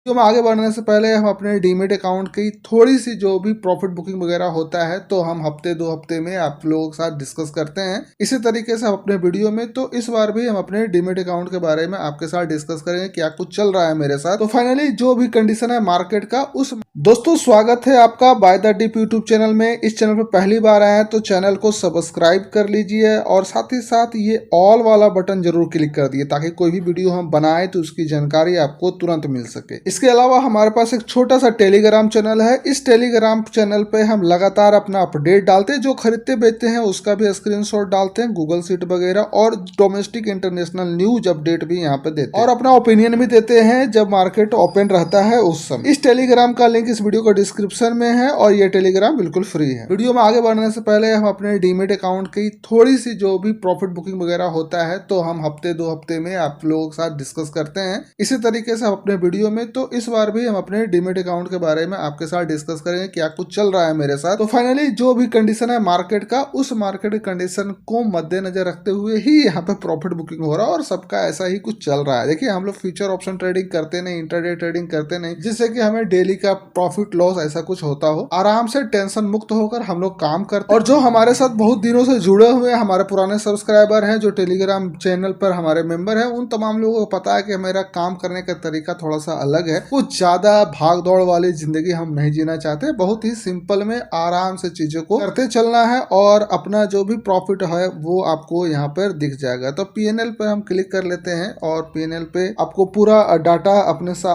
तो हम आगे बढ़ने से पहले हम अपने डीमेट अकाउंट की थोड़ी सी जो भी प्रॉफिट बुकिंग वगैरह होता है तो हम हफ्ते 2 हफ्ते में आप लोगों के साथ डिस्कस करते हैं। इसी तरीके से हम अपने वीडियो में तो इस बार भी हम अपने डीमेट अकाउंट के बारे में आपके साथ डिस्कस करेंगे क्या कुछ चल रहा है मेरे साथ। तो फाइनली जो भी कंडीशन है मार्केट का उस दोस्तों स्वागत है आपका by the deep YouTube channel में। इस चैनल पर पहली बार आए हैं तो चैनल को सब्सक्राइब कर लीजिए और साथ ही साथ ये ऑल वाला बटन जरूर क्लिक कर दिए ताकि कोई भी वीडियो हम बनाए तो उसकी जानकारी आपको तुरंत मिल सके। इसके अलावा हमारे पास एक छोटा सा टेलीग्राम चैनल है। इस टेलीग्राम चैनल पे हम लगातार अपना अपडेट डालते हैं, जो खरीदते बेचते हैं उसका भी स्क्रीनशॉट डालते हैं, गूगल शीट वगैरह और डोमेस्टिक इंटरनेशनल न्यूज अपडेट भी यहाँ पे देते हैं और अपना ओपिनियन भी देते हैं जब मार्केट ओपन रहता है उस समय। इस टेलीग्राम का लिंक इस वीडियो का डिस्क्रिप्शन में है और ये टेलीग्राम बिल्कुल फ्री है। वीडियो में आगे बढ़ने से पहले हम अपने डीमेट अकाउंट की थोड़ी सी जो भी प्रॉफिट बुकिंग वगैरह होता है तो हम हफ्ते 2 हफ्ते में आप लोगों के साथ डिस्कस करते हैं। इसी तरीके से हम अपने वीडियो में तो इस बार भी हम अपने डीमेट अकाउंट के बारे में आपके साथ डिस्कस करेंगे क्या कुछ चल रहा है मेरे साथ। तो फाइनली जो भी कंडीशन है मार्केट का उस मार्केट कंडीशन को मद्देनजर रखते हुए ही यहाँ पे प्रॉफिट बुकिंग हो रहा है और सबका ऐसा ही कुछ चल रहा है। देखिए हम लोग फ्यूचर ऑप्शन ट्रेडिंग करते नहीं, इंटरडे ट्रेडिंग करते नहीं जिससे कि हमें डेली का प्रॉफिट लॉस ऐसा कुछ होता हो। आराम से टेंशन मुक्त होकर हम लोग काम करते हैं और जो हमारे साथ बहुत दिनों से जुड़े हुए हमारे पुराने सब्सक्राइबर हैं, जो टेलीग्राम चैनल पर हमारे मेंबर हैं, उन तमाम लोगों को पता है कि मेरा काम करने का तरीका थोड़ा सा अलग है। कुछ ज्यादा भाग दौड़ वाली जिंदगी हम नहीं जीना चाहते, बहुत ही सिंपल में आराम से चीजों को करते चलना है और अपना जो भी प्रॉफिट है वो आपको यहाँ पर दिख जाएगा। तो पीएनएल पर हम क्लिक कर लेते हैं और पीएनएल पे आपको पूरा डाटा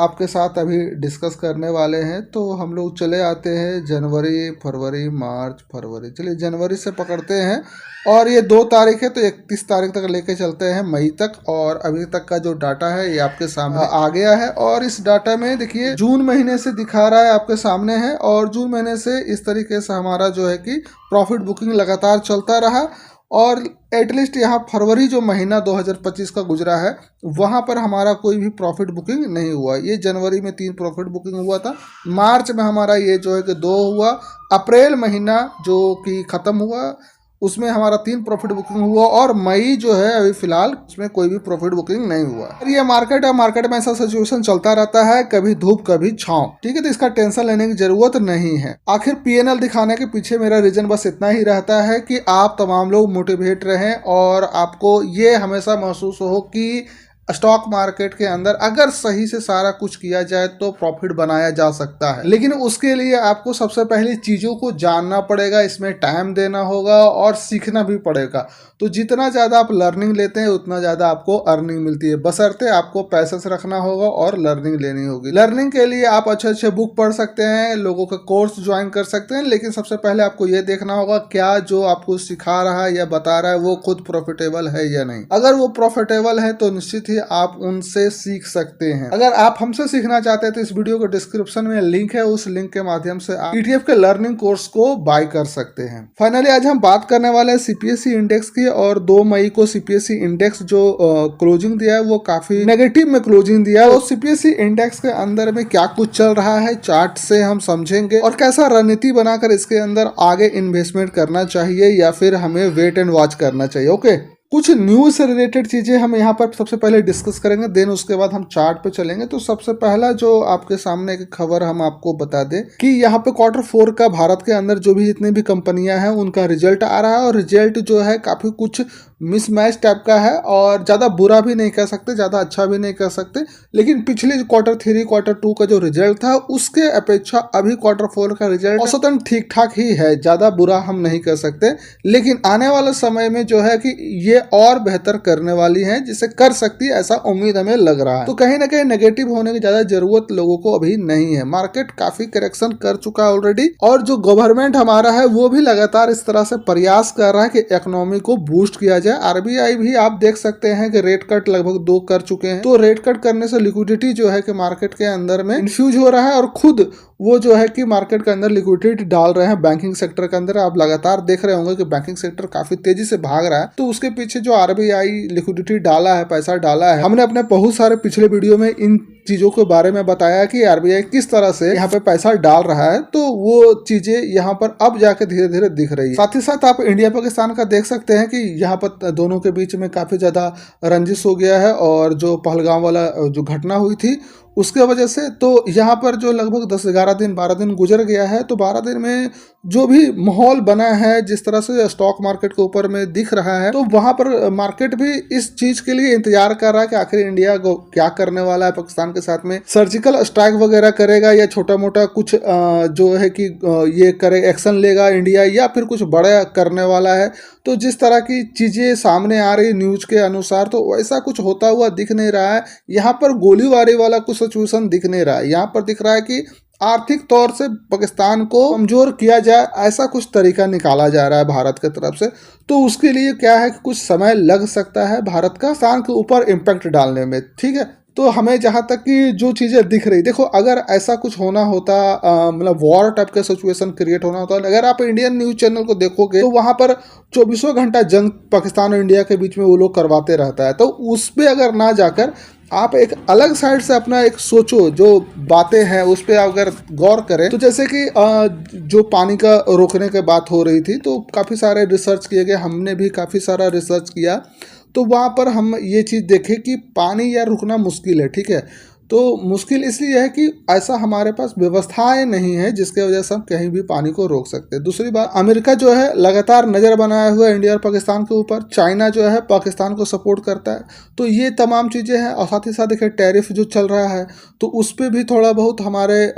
आपके साथ अभी डिस्कस करने वाले हैं। तो हम लोग चले आते हैं जनवरी, फरवरी, मार्च, फरवरी। चलिए जनवरी से पकड़ते हैं और ये 2 तारीख है तो 31 तारीख तक लेके चलते हैं, मई तक। और अभी तक का जो डाटा है ये आपके सामने आ गया है और इस डाटा में देखिए जून महीने से दिखा रहा है आपके सामने है और जून महीने से इस तरीके से हमारा जो है कि प्रॉफिट बुकिंग लगातार चलता रहा और एटलीस्ट यहाँ फरवरी जो महीना 2025 का गुजरा है वहाँ पर हमारा कोई भी प्रॉफिट बुकिंग नहीं हुआ। ये जनवरी में 3 प्रॉफिट बुकिंग हुआ था, मार्च में हमारा ये जो है कि 2 हुआ, अप्रैल महीना जो कि ख़त्म हुआ उसमें हमारा 3 प्रॉफिट बुकिंग हुआ और मई जो है अभी फिलहाल उसमें कोई भी प्रॉफिट बुकिंग नहीं हुआ। और ये मार्केट है, मार्केट में ऐसा सिचुएशन चलता रहता है, कभी धूप कभी छांव, ठीक है। तो इसका टेंशन लेने की जरूरत नहीं है। आखिर पीएनएल दिखाने के पीछे मेरा रीजन बस इतना ही रहता है कि आप तमाम लोग मोटिवेट रहें और आपको ये हमेशा महसूस हो कि स्टॉक मार्केट के अंदर अगर सही से सारा कुछ किया जाए तो प्रॉफिट बनाया जा सकता है, लेकिन उसके लिए आपको सबसे पहले चीज़ों को जानना पड़ेगा, इसमें टाइम देना होगा और सीखना भी पड़ेगा। तो जितना ज़्यादा आप लर्निंग लेते हैं उतना ज़्यादा आपको अर्निंग मिलती है, बशर्ते आपको पैसे से रखना होगा और लर्निंग लेनी होगी। लर्निंग के लिए आप अच्छे अच्छे बुक पढ़ सकते हैं, लोगों का कोर्स ज्वाइन कर सकते हैं, लेकिन सबसे पहले आपको ये देखना होगा क्या जो आपको सिखा रहा है या बता रहा है वो खुद प्रॉफिटेबल है या नहीं। अगर वो प्रॉफिटेबल है तो निश्चित ही आप उनसे सीख सकते हैं। अगर आप हमसे सीखना चाहते हैं तो इस वीडियो के डिस्क्रिप्शन में लिंक है, उस लिंक के माध्यम से आप ईटीएफ के लर्निंग कोर्स को बाय कर सकते हैं। फाइनली आज हम बात करने वाले हैं सीपीएसई इंडेक्स की और 2 मई को सीपीएसई इंडेक्स जो क्लोजिंग दिया है वो काफी नेगेटिव में क्लोजिंग दिया है। तो सीपीएसई इंडेक्स के अंदर में क्या कुछ चल रहा है चार्ट से हम समझेंगे और कैसा रणनीति बनाकर इसके अंदर आगे इन्वेस्टमेंट करना चाहिए या फिर हमें वेट एंड वॉच करना चाहिए। ओके, कुछ न्यूज से रिलेटेड चीजें हम यहाँ पर सबसे पहले डिस्कस करेंगे, देन उसके बाद हम चार्ट पे चलेंगे। तो सबसे पहला जो आपके सामने एक खबर हम आपको बता दें कि यहाँ पे Q4 का भारत के अंदर जो भी जितनी भी कंपनियां हैं उनका रिजल्ट आ रहा है और रिजल्ट जो है काफी कुछ मिसमैच टाइप का है और ज्यादा बुरा भी नहीं कह सकते, ज्यादा अच्छा भी नहीं कह सकते, लेकिन पिछले Q3 Q2 का जो रिजल्ट था उसके अपेक्षा अभी Q4 का रिजल्ट औसतन ठीक ठाक ही है, ज्यादा बुरा हम नहीं कह सकते। लेकिन आने वाले समय में जो है कि ये और बेहतर करने वाली हैं, जिसे कर सकती है ऐसा उम्मीद हमें लग रहा है। तो कहीं ना कहीं नेगेटिव होने की ज्यादा जरूरत लोगों को अभी नहीं है। मार्केट काफी करेक्शन कर चुका है ऑलरेडी और जो गवर्नमेंट हमारा है वो भी लगातार इस तरह से प्रयास कर रहा है कि इकोनॉमी को बूस्ट किया जाए। आरबीआई भी आप देख सकते हैं कि रेट कट लगभग 2 कर चुके हैं। तो रेट कट करने से लिक्विडिटी जो है कि मार्केट के अंदर में इन्फ्यूज हो रहा है और खुद वो जो है कि मार्केट के अंदर लिक्विडिटी डाल रहे हैं। बैंकिंग सेक्टर के अंदर आप लगातार देख रहे होंगे कि बैंकिंग सेक्टर काफी तेजी से भाग रहा है। तो उसके पीछे जो आरबीआई लिक्विडिटी डाला है, पैसा डाला है, हमने अपने बहुत सारे पिछले वीडियो में इन चीजों के बारे में बताया कि आरबीआई किस तरह से यहाँ पे पैसा डाल रहा है। तो वो चीजें यहाँ पर अब जाके धीरे धीरे दिख रही है। साथ ही साथ आप इंडिया पाकिस्तान का देख सकते हैं कि यहाँ पर दोनों के बीच में काफी ज्यादा रंजिश हो गया है और जो पहलगाम वाला जो घटना हुई थी उसके वजह से तो यहाँ पर जो लगभग 10-11 दिन 12 दिन गुजर गया है, तो 12 दिन में जो भी माहौल बना है, जिस तरह से स्टॉक मार्केट के ऊपर में दिख रहा है, तो वहाँ पर मार्केट भी इस चीज के लिए इंतजार कर रहा है कि आखिर इंडिया को क्या करने वाला है, पाकिस्तान के साथ में सर्जिकल स्ट्राइक वगैरह करेगा या छोटा मोटा कुछ जो है कि ये करे एक्शन लेगा इंडिया, या फिर कुछ बड़ा करने वाला है। तो जिस तरह की चीजें सामने आ रही न्यूज के अनुसार, तो वैसा कुछ होता हुआ दिख नहीं रहा है। यहाँ पर गोलीबारी वाला कुछ सिचुएशन दिख नहीं रहा है। यहाँ पर दिख रहा है कि आर्थिक तौर से पाकिस्तान को कमजोर किया जाए, ऐसा कुछ तरीका निकाला जा रहा है भारत की तरफ से। तो उसके लिए क्या है कि कुछ समय लग सकता है भारत का पाकिस्तान के ऊपर इम्पैक्ट डालने में, ठीक है। तो हमें जहाँ तक कि जो चीज़ें दिख रही, देखो अगर ऐसा कुछ होना होता, मतलब वॉर टाइप का सिचुएशन क्रिएट होना होता, अगर आप इंडियन न्यूज चैनल को देखोगे तो वहाँ पर 24 घंटा जंग पाकिस्तान और इंडिया के बीच में वो लोग करवाते रहता है। तो उस पर अगर ना जाकर आप एक अलग साइड से अपना एक सोचो, जो बातें हैं उस पर अगर गौर करें, तो जैसे कि जो पानी का रोकने की बात हो रही थी, तो काफ़ी सारे रिसर्च किए गए, हमने भी काफ़ी सारा रिसर्च किया। तो वहाँ पर हम ये चीज़ देखें कि पानी यार रुकना मुश्किल है, ठीक है। तो मुश्किल इसलिए है कि ऐसा हमारे पास व्यवस्थाएं नहीं है जिसके वजह से हम कहीं भी पानी को रोक सकते हैं। दूसरी बात, अमेरिका जो है लगातार नज़र बनाया हुआ है इंडिया और पाकिस्तान के ऊपर, चाइना जो है पाकिस्तान को सपोर्ट करता है। तो ये तमाम चीज़ें हैं, और साथ ही साथ देखिए टैरिफ जो चल रहा है, तो उस पर भी थोड़ा बहुत हमारे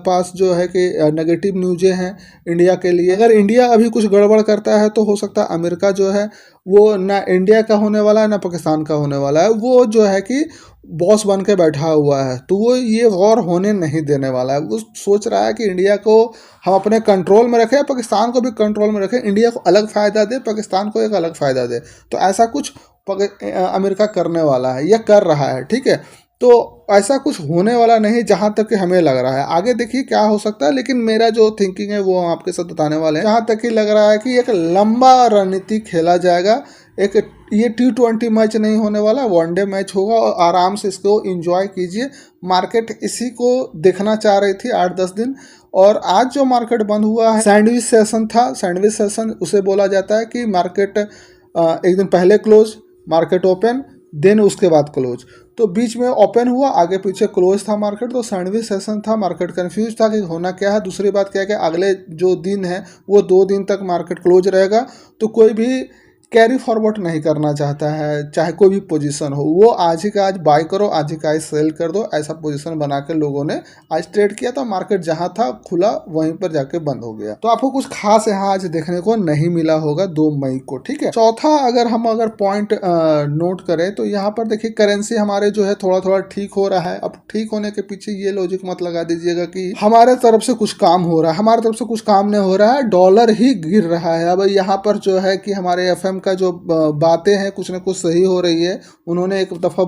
पास जो है कि नेगेटिव न्यूज़ें हैं इंडिया के लिए। अगर इंडिया अभी कुछ गड़बड़ करता है तो हो सकता है अमेरिका जो है वो ना इंडिया का होने वाला है ना पाकिस्तान का होने वाला है, वो जो है कि बॉस बन के बैठा हुआ है। तो वो ये वॉर होने नहीं देने वाला है। वो सोच रहा है कि इंडिया को हम अपने कंट्रोल में रखें, पाकिस्तान को भी कंट्रोल में रखें, इंडिया को अलग फ़ायदा दे, पाकिस्तान को एक अलग फ़ायदा दे। तो ऐसा कुछ अमेरिका करने वाला है या कर रहा है, ठीक है। तो ऐसा कुछ होने वाला नहीं जहाँ तक कि हमें लग रहा है। आगे देखिए क्या हो सकता है, लेकिन मेरा जो थिंकिंग है वो हम आपके साथ बताने वाले हैं। जहाँ तक कि लग रहा है कि एक लंबा रणनीति खेला जाएगा। एक ये T20 मैच नहीं होने वाला, वनडे मैच होगा, और आराम से इसको एंजॉय कीजिए। मार्केट इसी को देखना चाह रही थी 8-10 दिन, और आज जो मार्केट बंद हुआ है सैंडविच सेशन था। सैंडविच सेशन उसे बोला जाता है कि मार्केट एक दिन पहले क्लोज, मार्केट ओपन, देन उसके बाद क्लोज। तो बीच में ओपन हुआ, आगे पीछे क्लोज था मार्केट। तो सैंडविच सेशन था, मार्केट कंफ्यूज था कि होना क्या है। दूसरी बात क्या है कि अगले जो दिन है वो 2 दिन तक मार्केट क्लोज रहेगा। तो कोई भी कैरी फॉरवर्ड नहीं करना चाहता है, चाहे कोई भी पोजीशन हो, वो आज ही का आज बाय करो, आज ही का आज सेल कर दो, ऐसा पोजीशन बना के लोगों ने आज ट्रेड किया। तो मार्केट जहां था खुला वहीं पर जाके बंद हो गया। तो आपको कुछ खास यहाँ आज देखने को नहीं मिला होगा 2 मई को, ठीक है। चौथा अगर पॉइंट नोट करें तो यहाँ पर देखिए करेंसी हमारे जो है थोड़ा थोड़ा ठीक हो रहा है। अब ठीक होने के पीछे ये लॉजिक मत लगा दीजिएगा कि हमारे तरफ से कुछ काम हो रहा है, हमारे तरफ से कुछ काम नहीं हो रहा है, डॉलर ही गिर रहा है। अब यहाँ पर जो है कि हमारे FM का जो बातें हैं कुछ ना कुछ सही हो रही है। उन्होंने एक दफ़ा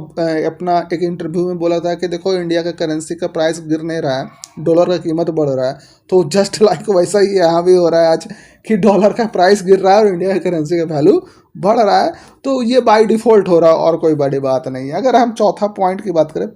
अपना एक इंटरव्यू में बोला था कि देखो इंडिया का करेंसी का प्राइस गिर नहीं रहा है, डॉलर का कीमत बढ़ रहा है। तो जस्ट लाइक वैसा ही यहाँ भी हो रहा है आज कि डॉलर का प्राइस गिर रहा है और इंडिया की करेंसी का वैल्यू बढ़ रहा है। तो ये बाय डिफ़ॉल्ट हो रहा है और कोई बड़ी बात नहीं है। अगर हम चौथा पॉइंट की बात करें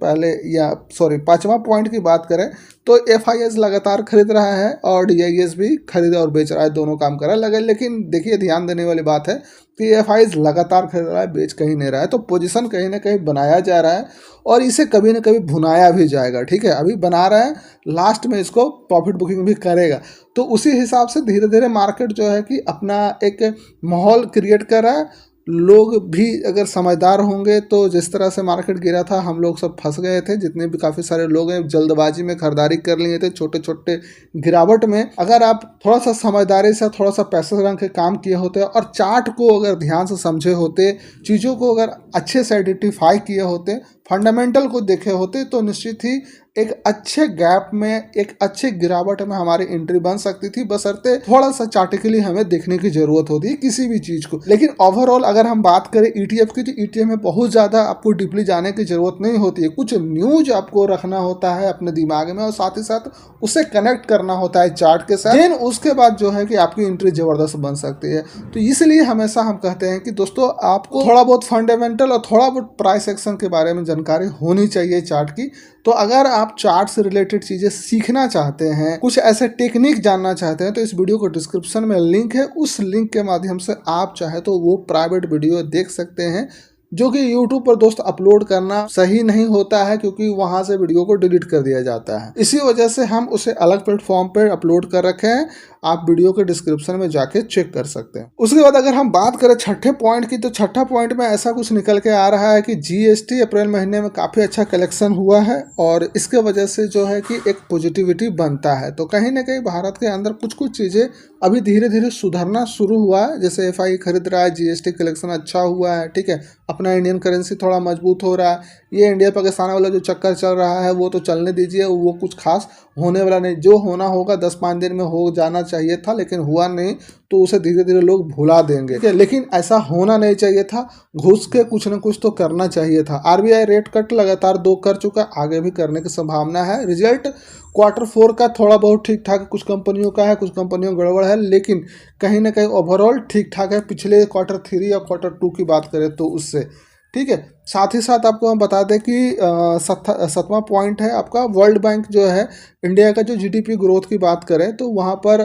पाँचवा पॉइंट की बात करें तो FIS लगातार खरीद रहा है और DIS भी खरीद और बेच रहा है, दोनों काम कर रहा है। लेकिन देखिए ध्यान देने वाली बात है कि FIS लगातार खरीद रहा है, बेच कहीं नहीं रहा है। तो पोजीशन कहीं ना कहीं बनाया जा रहा है और इसे कभी ना कभी भुनाया भी जाएगा, ठीक है। अभी बना रहा है, लास्ट में इसको प्रॉफिट बुकिंग भी करेगा। तो उसी हिसाब से धीरे धीरे मार्केट जो है कि अपना एक माहौल क्रिएट कर रहा है। लोग भी अगर समझदार होंगे तो जिस तरह से मार्केट गिरा था हम लोग सब फंस गए थे, जितने भी काफ़ी सारे लोग हैं जल्दबाजी में खरीदारी कर लिए थे छोटे छोटे गिरावट में। अगर आप थोड़ा सा समझदारी से थोड़ा सा पैसे रंग के काम किए होते और चार्ट को अगर ध्यान से समझे होते, चीज़ों को अगर अच्छे से आइडेंटिफाई किए होते, फंडामेंटल को देखे होते, तो निश्चित ही एक अच्छे गैप में एक अच्छे गिरावट में हमारी एंट्री बन सकती थी, बशर्ते थोड़ा सा चार्टिकली हमें देखने की जरूरत होती है किसी भी चीज़ को। लेकिन ओवरऑल अगर हम बात करें ETF की, तो ETF में बहुत ज़्यादा आपको डीपली जाने की जरूरत नहीं होती है। कुछ न्यूज आपको रखना होता है अपने दिमाग में और साथ ही साथ उसे कनेक्ट करना होता है चार्ट के साथ, देन उसके बाद जो है कि आपकी एंट्री ज़बरदस्त बन सकती है। तो इसलिए हमेशा हम कहते हैं कि दोस्तों आपको थोड़ा बहुत फंडामेंटल और थोड़ा बहुत प्राइस एक्शन के बारे में जानकारी होनी चाहिए चार्ट की। तो अगर आप चार्ट से रिलेटेड चीज़ें सीखना चाहते हैं, कुछ ऐसे टेक्निक जानना चाहते हैं, तो इस वीडियो को डिस्क्रिप्शन में लिंक है, उस लिंक के माध्यम से आप चाहे तो वो प्राइवेट वीडियो देख सकते हैं। जो कि यूट्यूब पर दोस्त अपलोड करना सही नहीं होता है, क्योंकि वहां से वीडियो को डिलीट कर दिया जाता है। इसी वजह से हम उसे अलग प्लेटफॉर्म पर अपलोड कर रखे हैं, आप वीडियो के डिस्क्रिप्शन में जाके चेक कर सकते हैं। उसके बाद अगर हम बात करें छठे पॉइंट की, तो छठा पॉइंट में ऐसा कुछ निकल के आ रहा है कि जीएसटी अप्रैल महीने में काफ़ी अच्छा कलेक्शन हुआ है, और इसके वजह से जो है कि एक पॉजिटिविटी बनता है। तो कहीं ना कहीं भारत के अंदर कुछ कुछ चीज़ें अभी धीरे धीरे सुधरना शुरू हुआ है। जैसे एफआई खरीद रहा है, जीएसटी कलेक्शन अच्छा हुआ है, ठीक है, अपना इंडियन करेंसी थोड़ा मजबूत हो रहा है। ये इंडिया पाकिस्तान वाला जो चक्कर चल रहा है वो तो चलने दीजिए, वो कुछ खास होने वाला नहीं। जो होना होगा 10-5 दिन में हो जाना चाहिए था, लेकिन हुआ नहीं, तो उसे धीरे धीरे लोग भुला देंगे, ठीक है। लेकिन ऐसा होना नहीं चाहिए था, घुस के कुछ न कुछ तो करना चाहिए था। आरबीआई रेट कट लगातार 2 कर चुका, आगे भी करने की संभावना है। रिजल्ट Q4 का थोड़ा बहुत ठीक ठाक कुछ कंपनियों का है, कुछ कंपनियों गड़बड़ है, लेकिन कहीं ना कहीं ओवरऑल ठीक ठाक है पिछले Q3 या Q2 की बात करें तो उससे, ठीक है। साथ ही साथ आपको हम बता दें कि 7वां पॉइंट है आपका, वर्ल्ड बैंक जो है इंडिया का जो जीडीपी ग्रोथ की बात करें तो वहाँ पर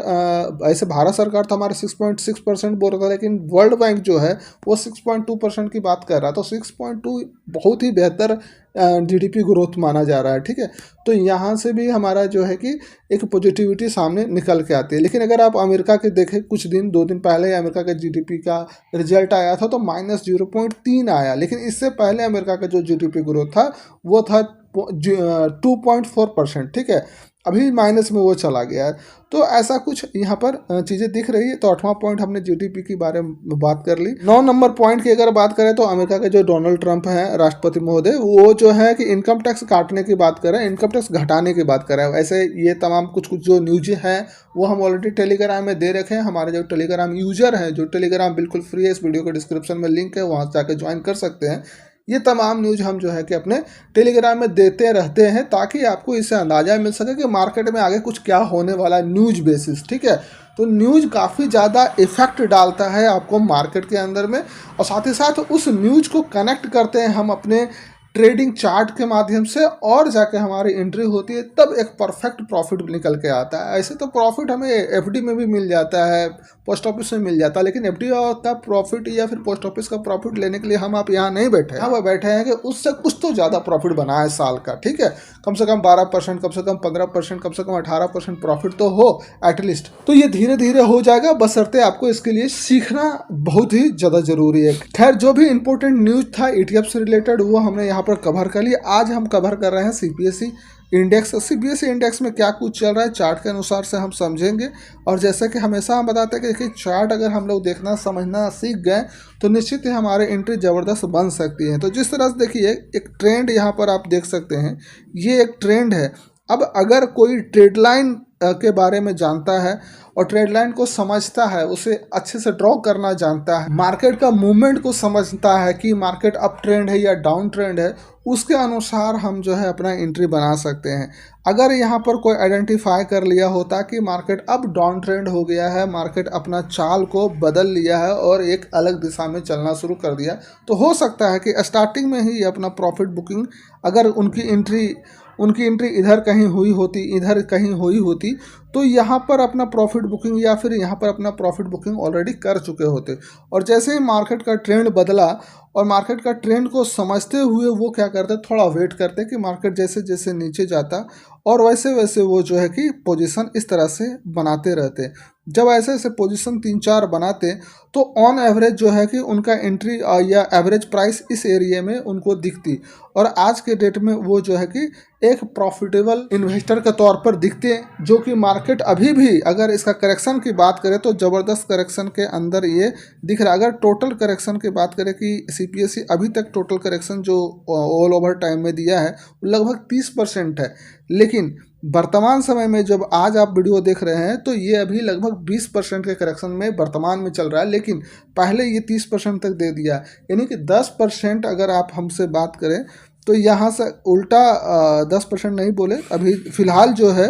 ऐसे भारत सरकार तो हमारे 6.6% बोल रहा था, लेकिन वर्ल्ड बैंक जो है वो 6.2% की बात कर रहा है। तो 6.2 बहुत ही बेहतर जीडीपी ग्रोथ माना जा रहा है, ठीक है। तो यहाँ से भी हमारा जो है कि एक पॉजिटिविटी सामने निकल के आती है। लेकिन अगर आप अमेरिका के देखें, कुछ दिन 2 दिन पहले अमेरिका के जीडीपी का रिजल्ट आया था तो -0.3 आया, लेकिन इससे पहले अमेरिका का जो जीडीपी ग्रोथ था वो था 2.4%, ठीक है। अभी माइनस में वो चला गया है। तो ऐसा कुछ यहाँ पर चीज़ें दिख रही है। तो 8वां पॉइंट हमने जीडीपी के बारे में बात कर ली। 9 नंबर पॉइंट की अगर बात करें तो अमेरिका के जो डोनाल्ड ट्रंप हैं राष्ट्रपति महोदय, वो जो है कि इनकम टैक्स काटने की बात कर रहे हैं, इनकम टैक्स घटाने की बात कर रहे हैं। ऐसे ये तमाम कुछ कुछ जो न्यूज हैं वो हम ऑलरेडी टेलीग्राम में दे रखे हैं। हमारे जो टेलीग्राम यूजर हैं, जो टेलीग्राम बिल्कुल फ्री है, इस वीडियो के डिस्क्रिप्शन में लिंक है, वहाँ जाकर ज्वाइन कर सकते हैं। ये तमाम न्यूज़ हम जो है कि अपने टेलीग्राम में देते रहते हैं, ताकि आपको इससे अंदाज़ा मिल सके कि मार्केट में आगे कुछ क्या होने वाला है न्यूज़ बेसिस, ठीक है। तो न्यूज़ काफ़ी ज़्यादा इफेक्ट डालता है आपको मार्केट के अंदर में, और साथ ही साथ उस न्यूज़ को कनेक्ट करते हैं हम अपने ट्रेडिंग चार्ट के माध्यम से, और जाके हमारी एंट्री होती है, तब एक परफेक्ट प्रॉफिट निकल के आता है। ऐसे तो प्रॉफिट हमें एफडी में भी मिल जाता है, पोस्ट ऑफिस में मिल जाता है, लेकिन एफडी का प्रॉफिट या फिर पोस्ट ऑफिस का प्रॉफिट लेने के लिए हम आप यहाँ नहीं बैठे, हम बैठे हैं कि उससे कुछ तो ज़्यादा प्रॉफिट बना है साल का, ठीक है। कम से कम 12%, कम से कम 15%, कम से कम 18% प्रॉफिट तो हो एटलीस्ट। तो ये धीरे धीरे हो जाएगा, बशर्ते आपको इसके लिए सीखना बहुत ही ज़्यादा जरूरी है। खैर, जो भी इंपॉर्टेंट न्यूज था ETF से रिलेटेड वो हमने यहाँ पर कवर कर लिया। आज हम कवर कर रहे हैं CPSE इंडेक्स। CPSE इंडेक्स में क्या कुछ चल रहा है चार्ट के अनुसार से हम समझेंगे। और जैसा कि हमेशा हम बताते हैं कि देखिए, चार्ट अगर हम लोग देखना समझना सीख गए तो निश्चित ही हमारे एंट्री ज़बरदस्त बन सकती है। तो जिस तरह से देखिए, एक ट्रेंड यहाँ पर आप देख सकते हैं, ये एक ट्रेंड है। अब अगर कोई ट्रेड लाइन के बारे में जानता है और ट्रेड लाइन को समझता है, उसे अच्छे से ड्रॉ करना जानता है, मार्केट का मूवमेंट को समझता है कि मार्केट अप ट्रेंड है या डाउन ट्रेंड है, उसके अनुसार हम जो है अपना एंट्री बना सकते हैं। अगर यहाँ पर कोई आइडेंटिफाई कर लिया होता कि मार्केट अब डाउन ट्रेंड हो गया है, मार्केट अपना चाल को बदल लिया है और एक अलग दिशा में चलना शुरू कर दिया, तो हो सकता है कि स्टार्टिंग में ही अपना प्रॉफिट बुकिंग, अगर उनकी एंट्री इधर कहीं हुई होती, इधर कहीं हुई होती, तो यहाँ पर अपना प्रॉफिट बुकिंग या फिर यहाँ पर अपना प्रॉफिट बुकिंग ऑलरेडी कर चुके होते। और जैसे ही मार्केट का ट्रेंड बदला और मार्केट का ट्रेंड को समझते हुए वो क्या करते, थोड़ा वेट करते कि मार्केट जैसे जैसे नीचे जाता, और वैसे वैसे वो जो है कि पोजीशन इस तरह से बनाते रहते। जब ऐसे ऐसे पोजीशन 3-4 बनाते तो ऑन एवरेज जो है कि उनका एंट्री या एवरेज प्राइस इस एरिया में उनको दिखती, और आज के डेट में वो जो है कि एक प्रॉफिटेबल इन्वेस्टर के तौर पर दिखते हैं। जो कि मार्केट अभी भी अगर इसका करेक्शन की बात करें तो ज़बरदस्त करेक्शन के अंदर ये दिख रहा है। अगर टोटल करेक्शन की बात करें कि CPSE अभी तक टोटल करेक्शन जो ऑल ओवर टाइम में दिया है लगभग 30% है, लेकिन वर्तमान समय में जब आज आप वीडियो देख रहे हैं तो ये अभी लगभग 20% के करेक्शन में वर्तमान में चल रहा है, लेकिन पहले ये 30% तक दे दिया। यानी कि 10% अगर आप हमसे बात करें तो यहाँ से उल्टा 10% नहीं बोले, अभी फ़िलहाल जो है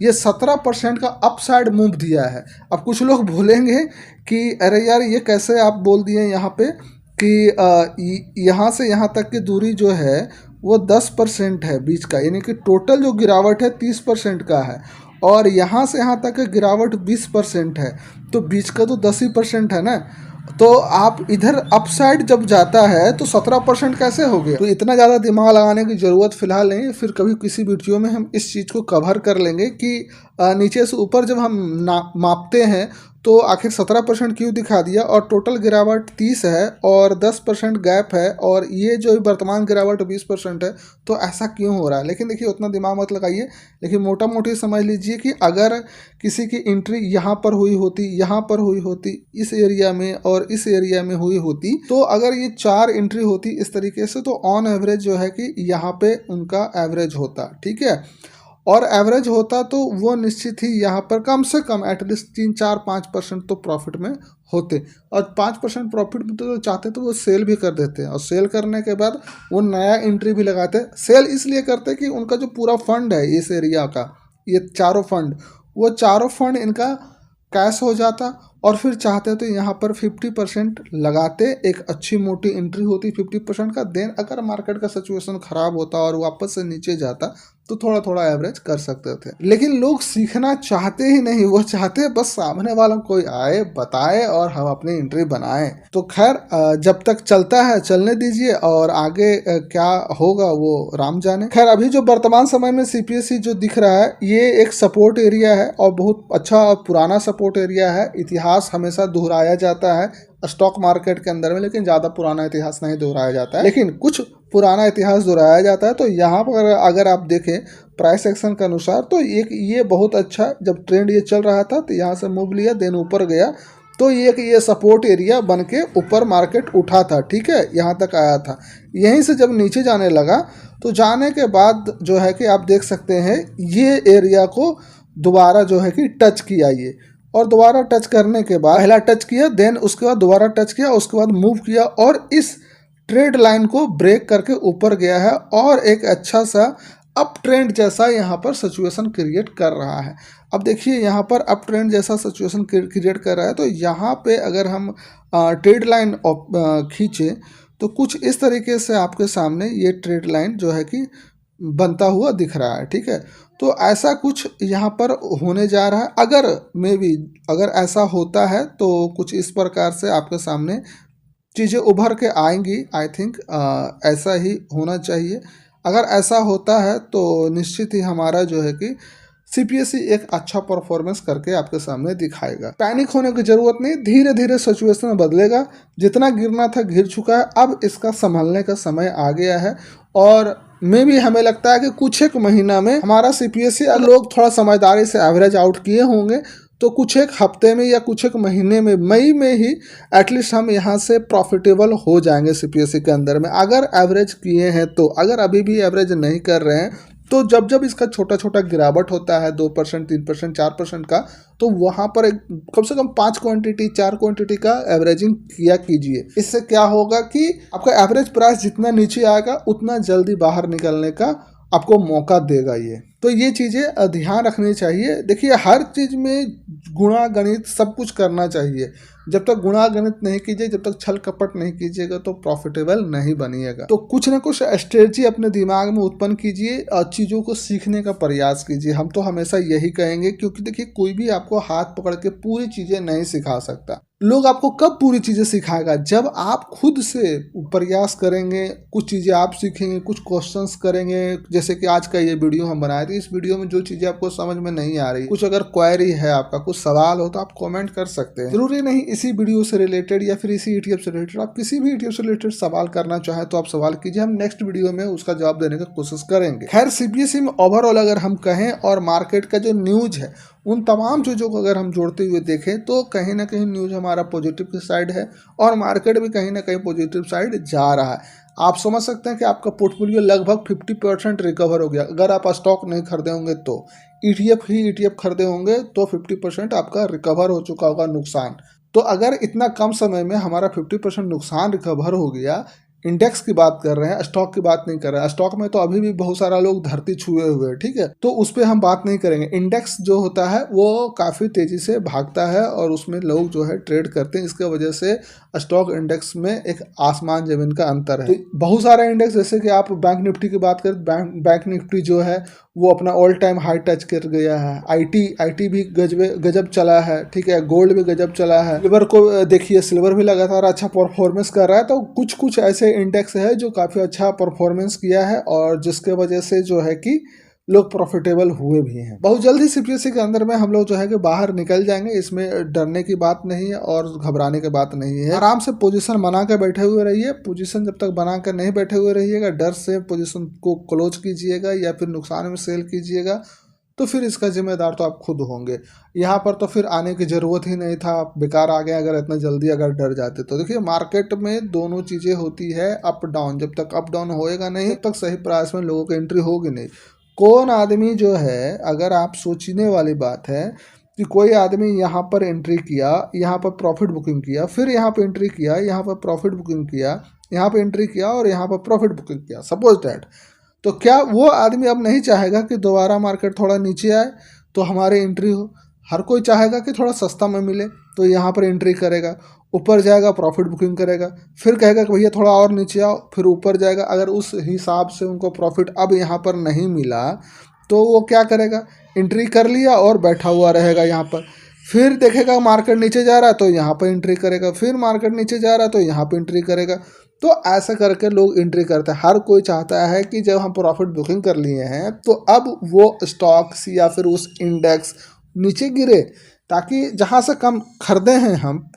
ये 17% का अपसाइड मूव दिया है। अब कुछ लोग बोलेंगे कि अरे यार ये कैसे आप बोल दिए यहाँ पे कि यहाँ से यहाँ तक की दूरी जो है वो 10% है बीच का, यानी कि टोटल जो गिरावट है 30% का है, और यहाँ से यहाँ तक की गिरावट 20% है, तो बीच का तो 10% है ना। तो आप इधर अपसाइड जब जाता है तो 17% कैसे हो गया। तो इतना ज़्यादा दिमाग लगाने की ज़रूरत फिलहाल नहीं, फिर कभी किसी वीडियो में हम इस चीज़ को कवर कर लेंगे कि नीचे से ऊपर जब हम मापते हैं तो आखिर 17% क्यों दिखा दिया, और टोटल गिरावट 30 है और 10% गैप है, और ये जो वर्तमान गिरावट 20% है, तो ऐसा क्यों हो रहा है। लेकिन देखिए उतना दिमाग मत लगाइए, लेकिन मोटा मोटी समझ लीजिए कि अगर किसी की एंट्री यहाँ पर हुई होती, यहाँ पर हुई होती, इस एरिया में और इस एरिया में हुई होती, तो अगर ये 4 एंट्री होती इस तरीके से, तो ऑन एवरेज जो है कि यहाँ पे उनका एवरेज होता, ठीक है, और एवरेज होता तो वो निश्चित ही यहाँ पर कम से कम एटलीस्ट 3-4-5% तो प्रॉफिट में होते, और 5% प्रॉफिट में तो चाहते तो वो सेल भी कर देते हैं, और सेल करने के बाद वो नया एंट्री भी लगाते। सेल इसलिए करते कि उनका जो पूरा फंड है इस एरिया का, ये चारों फंड, वो चारों फंड इनका कैश हो जाता, और फिर चाहते तो यहाँ पर 50% लगाते, एक अच्छी मोटी एंट्री होती 50% का। देन अगर मार्केट का सिचुएशन खराब होता और वापस से नीचे जाता तो थोड़ा थोड़ा एवरेज कर सकते थे। लेकिन लोग सीखना चाहते ही नहीं, वो चाहते बस सामने वाला कोई आए बताए और हम अपनी एंट्री बनाएं। तो खैर जब तक चलता है चलने दीजिए, और आगे क्या होगा वो राम जाने। खैर अभी जो वर्तमान समय में सीपीएसई जो दिख रहा है, ये एक सपोर्ट एरिया है और बहुत अच्छा और पुराना सपोर्ट एरिया है। इतिहास हमेशा दोहराया जाता है स्टॉक मार्केट के अंदर में, लेकिन ज़्यादा पुराना इतिहास नहीं दोहराया जाता है, लेकिन कुछ पुराना इतिहास दोहराया जाता है। तो यहाँ पर अगर आप देखें प्राइस एक्शन के अनुसार, तो एक ये बहुत अच्छा, जब ट्रेंड ये चल रहा था तो यहाँ से मूव लिया, देन ऊपर गया, तो ये सपोर्ट एरिया बन के ऊपर मार्केट उठा था, ठीक है, यहाँ तक आया था। यहीं से जब नीचे जाने लगा, तो जाने के बाद जो है कि आप देख सकते हैं ये एरिया को दोबारा जो है कि टच किया ये, और दोबारा टच करने के बाद, पहला टच किया, देन उसके बाद दोबारा टच किया, उसके बाद मूव किया, और इस ट्रेड लाइन को ब्रेक करके ऊपर गया है, और एक अच्छा सा अप ट्रेंड जैसा यहाँ पर सिचुएशन क्रिएट कर रहा है। अब देखिए यहाँ पर अप ट्रेंड जैसा सिचुएशन क्रिएट कर रहा है, तो यहाँ पे अगर हम ट्रेड लाइन खींचे तो कुछ इस तरीके से आपके सामने ये ट्रेड लाइन जो है कि बनता हुआ दिख रहा है, ठीक है। तो ऐसा कुछ यहाँ पर होने जा रहा है। अगर मे बी अगर ऐसा होता है तो कुछ इस प्रकार से आपके सामने चीज़ें उभर के आएंगी। आई थिंक ऐसा ही होना चाहिए। अगर ऐसा होता है तो निश्चित ही हमारा जो है कि सीपीएसई एक अच्छा परफॉर्मेंस करके आपके सामने दिखाएगा। पैनिक होने की जरूरत नहीं, धीरे धीरे सिचुएशन बदलेगा। जितना गिरना था गिर चुका है, अब इसका संभलने का समय आ गया है, और में भी हमें लगता है कि कुछ एक महीना में हमारा सीपीएसई, लोग थोड़ा समझदारी से एवरेज आउट किए होंगे, तो कुछ एक हफ्ते में या कुछ एक महीने में, मई में ही एटलीस्ट हम यहाँ से प्रॉफिटेबल हो जाएंगे सीपीएसई के अंदर में, अगर एवरेज किए हैं तो। अगर अभी भी एवरेज नहीं कर रहे हैं तो जब जब इसका छोटा छोटा गिरावट होता है 2%, 3%, 4% का, तो वहाँ पर एक कम से कम 5 क्वांटिटी 4 क्वांटिटी का एवरेजिंग किया कीजिए। इससे क्या होगा कि आपका एवरेज प्राइस जितना नीचे आएगा उतना जल्दी बाहर निकलने का आपको मौका देगा ये। तो ये चीज़ें ध्यान रखनी चाहिए। देखिए हर चीज़ में गुणा गणित सब कुछ करना चाहिए। जब तक गुणा गणित नहीं कीजिए, जब तक छल कपट नहीं कीजिएगा तो प्रॉफिटेबल नहीं बनिएगा। तो कुछ ना कुछ स्ट्रेटजी अपने दिमाग में उत्पन्न कीजिए और चीज़ों को सीखने का प्रयास कीजिए। हम तो हमेशा यही कहेंगे, क्योंकि देखिए कोई भी आपको हाथ पकड़ के पूरी चीज़ें नहीं सिखा सकता। लोग आपको कब पूरी चीज़ें सिखाएगा? जब आप खुद से प्रयास करेंगे, कुछ चीज़ें आप सीखेंगे, कुछ क्वेश्चंस करेंगे। जैसे कि आज का ये वीडियो हम बनाए थे, इस वीडियो में जो चीज़ें आपको समझ में नहीं आ रही, कुछ अगर क्वेरी है, आपका कुछ सवाल हो, तो आप कमेंट कर सकते हैं। जरूरी नहीं इसी वीडियो से रिलेटेड या फिर इसी ईटीएफ से रिलेटेड, आप किसी भी ईटीएफ से रिलेटेड सवाल करना चाहें तो आप सवाल कीजिए, हम नेक्स्ट वीडियो में उसका जवाब देने की कोशिश करेंगे। खैर सीपीएसई में ओवरऑल अगर हम कहें और मार्केट का जो न्यूज है, उन तमाम चीज़ों को अगर हम जोड़ते हुए देखें तो कहीं ना कहीं न्यूज हमारा पॉजिटिव की साइड है, और मार्केट भी कहीं ना कहीं पॉजिटिव साइड जा रहा है। आप समझ सकते हैं कि आपका पोर्टफोलियो लगभग 50% रिकवर हो गया। अगर आप स्टॉक नहीं खरीदे होंगे तो ईटीएफ ही ईटीएफ खरीदे होंगे तो 50% आपका रिकवर हो चुका होगा नुकसान। तो अगर इतना कम समय में हमारा 50% नुकसान रिकवर हो गया, इंडेक्स की बात कर रहे हैं, स्टॉक की बात नहीं कर रहे हैं। स्टॉक में तो अभी भी बहुत सारा लोग धरती छुए हुए हैं, ठीक है, तो उस पर हम बात नहीं करेंगे। इंडेक्स जो होता है वो काफ़ी तेज़ी से भागता है और उसमें लोग जो है ट्रेड करते हैं, इसके वजह से स्टॉक इंडेक्स में एक आसमान ज़मीन का अंतर है। तो बहुत सारे इंडेक्स, जैसे कि आप बैंक निफ्टी की बात करें, बैंक निफ्टी जो है वो अपना ऑल टाइम हाई टच कर गया है। आईटी भी गजब चला है, ठीक है, गोल्ड भी गजब चला है। सिल्वर को देखिए, सिल्वर भी लगातार अच्छा परफॉर्मेंस कर रहा है। तो कुछ कुछ ऐसे इंडेक्स है जो काफ़ी अच्छा परफॉर्मेंस किया है और जिसके वजह से जो है कि लोग प्रॉफिटेबल हुए भी हैं। बहुत जल्दी सीपीएससी के अंदर में हम लोग जो है कि बाहर निकल जाएंगे, इसमें डरने की बात नहीं है और घबराने की बात नहीं है। आराम से पोजीशन बना कर बैठे हुए रहिए। पोजीशन जब तक बना कर नहीं बैठे हुए रहिएगा, डर से पोजीशन को क्लोज कीजिएगा या फिर नुकसान में सेल कीजिएगा, तो फिर इसका जिम्मेदार तो आप खुद होंगे। यहाँ पर तो फिर आने की ज़रूरत ही नहीं था, आप बेकार आ गए अगर इतना जल्दी अगर डर जाते तो। देखिए, मार्केट में दोनों चीज़ें होती है, अप डाउन। जब तक अप डाउन होएगा नहीं, तब तक सही प्राइस में लोगों की एंट्री होगी नहीं। कौन आदमी जो है, अगर आप सोचने वाली बात है कि कोई आदमी यहाँ पर एंट्री किया, यहाँ पर प्रॉफिट बुकिंग किया, फिर यहाँ पर एंट्री किया, यहाँ पर प्रॉफिट बुकिंग किया, यहाँ पर एंट्री किया और यहाँ पर प्रॉफिट बुकिंग किया, सपोज दैट, तो क्या वो आदमी अब नहीं चाहेगा कि दोबारा मार्केट थोड़ा नीचे आए तो हमारी एंट्री हो? हर कोई चाहेगा कि थोड़ा सस्ता में मिले, तो यहाँ पर एंट्री करेगा। ऊपर जाएगा, प्रॉफिट बुकिंग करेगा, फिर कहेगा कि भैया थोड़ा और नीचे आओ, फिर ऊपर जाएगा। अगर उस हिसाब से उनको प्रॉफिट अब यहाँ पर नहीं मिला तो वो क्या करेगा, एंट्री कर लिया और बैठा हुआ रहेगा यहाँ पर। फिर देखेगा मार्केट नीचे जा रहा है तो यहाँ पर एंट्री करेगा, फिर मार्केट नीचे जा रहा है तो यहाँ पर एंट्री करेगा। तो ऐसा करके लोग एंट्री करते हैं। हर कोई चाहता है कि जब हम प्रॉफिट बुकिंग कर लिए हैं तो अब वो स्टॉक्स या फिर उस इंडेक्स नीचे गिरे, ताकि जहाँ से कम खरीदे हैं हम,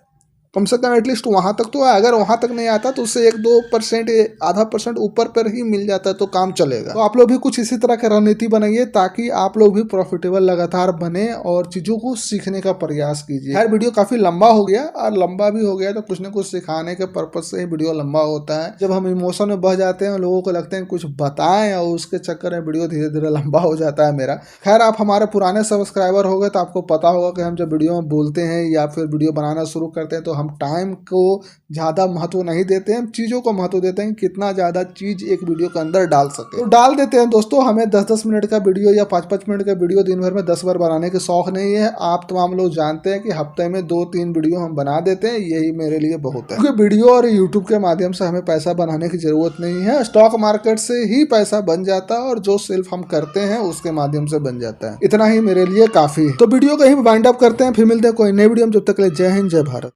कम से कम एटलीस्ट वहाँ तक तो आए। अगर वहाँ तक नहीं आता तो उससे 1-2%, आधा % ऊपर पर ही मिल जाता है तो काम चलेगा। तो आप लोग भी कुछ इसी तरह की रणनीति बनाइए ताकि आप लोग भी प्रॉफिटेबल लगातार बने और चीज़ों को सीखने का प्रयास कीजिए। यार, वीडियो काफ़ी लंबा हो गया, और लंबा भी हो गया तो कुछ ना कुछ सिखाने के पर्पज से ही वीडियो लंबा होता है। जब हम इमोशन में बह जाते हैं, लोगों को लगता है कुछ बताएं, और उसके चक्कर में वीडियो धीरे धीरे लंबा हो जाता है मेरा। खैर, आप हमारे पुराने सब्सक्राइबर हो गए तो आपको पता होगा कि हम जब वीडियो में बोलते हैं या फिर वीडियो बनाना शुरू करते हैं तो हम टाइम को ज़्यादा महत्व नहीं देते हैं, चीज़ों को महत्व देते हैं, कितना ज़्यादा चीज़ एक वीडियो के अंदर डाल सके तो डाल देते हैं। दोस्तों, हमें 10-10 मिनट का वीडियो या 5-5 मिनट का वीडियो दिन भर में 10 बार बनाने के शौक नहीं है। आप तमाम लोग जानते हैं कि हफ्ते में 2-3 वीडियो हम बना देते हैं, यही मेरे लिए बहुत है। क्योंकि वीडियो और यूट्यूब के माध्यम से हमें पैसा बनाने की जरूरत नहीं है, स्टॉक मार्केट से ही पैसा बन जाता है और जो सिर्फ हम करते हैं उसके माध्यम से बन जाता है। इतना ही मेरे लिए काफ़ी है। तो वीडियो को यहीं वाइंड अप करते हैं, फिर मिलते हैं कोई नई वीडियो में। जब तक के लिए जय हिंद, जय भारत।